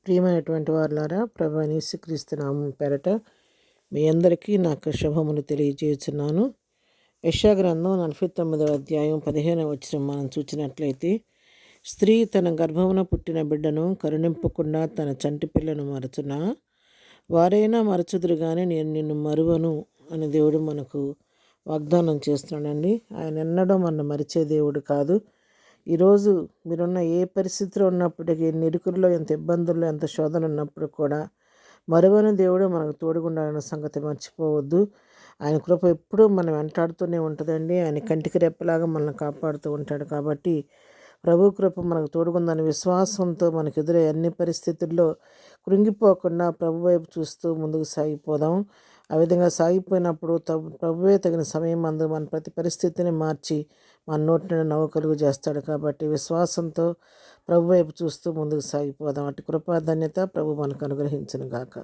ప్రియమైనటువంటి వారులారా, ప్రభు అయిన యేసుక్రీస్తు నామం పేరట మీ అందరికీ నాకు శుభములు తెలియజేస్తున్నాను. యెషయా గ్రంథం 49వ అధ్యాయం 15వ వచనం మనం చూసినట్లయితే, స్త్రీ తన గర్భమున పుట్టిన బిడ్డను కరుణింపకుండా తన చంటి పిల్లను మరచునా, వారైనా మరచుదురు కానీ నేను నిన్ను మరువను అని దేవుడు మనకు వాగ్దానం చేస్తున్నాడండి. ఆయన ఎన్నడూ మన మరిచే దేవుడు కాదు. ఈరోజు మీరున్న ఏ పరిస్థితిలో ఉన్నప్పటికీ, నిరుకుల్లో ఎంత ఇబ్బందుల్లో ఎంత శోధన ఉన్నప్పుడు కూడా మరువని దేవుడు మనకు తోడుగుండాలన్న సంగతి మర్చిపోవద్దు. ఆయన కృప ఎప్పుడూ మనం వెంటాడుతూనే ఉంటుందండి. ఆయన కంటికి రెప్పలాగా మనల్ని కాపాడుతూ ఉంటాడు. కాబట్టి ప్రభు కృప మనకు తోడుగుందని విశ్వాసంతో మనకు ఎదురయ్యే అన్ని పరిస్థితుల్లో కృంగిపోకుండా ప్రభు వైపు చూస్తూ ముందుకు సాగిపోదాం. ఆ విధంగా సాగిపోయినప్పుడు ప్రభువే తగిన సమయం అందు మన ప్రతి పరిస్థితిని మార్చి మన నోటి నవ్వు కలుగు చేస్తాడు. కాబట్టి విశ్వాసంతో ప్రభు వైపు చూస్తూ ముందుకు సాగిపోదాం. అటు కృపాధన్యత ప్రభు మనకు అనుగ్రహించును గాక.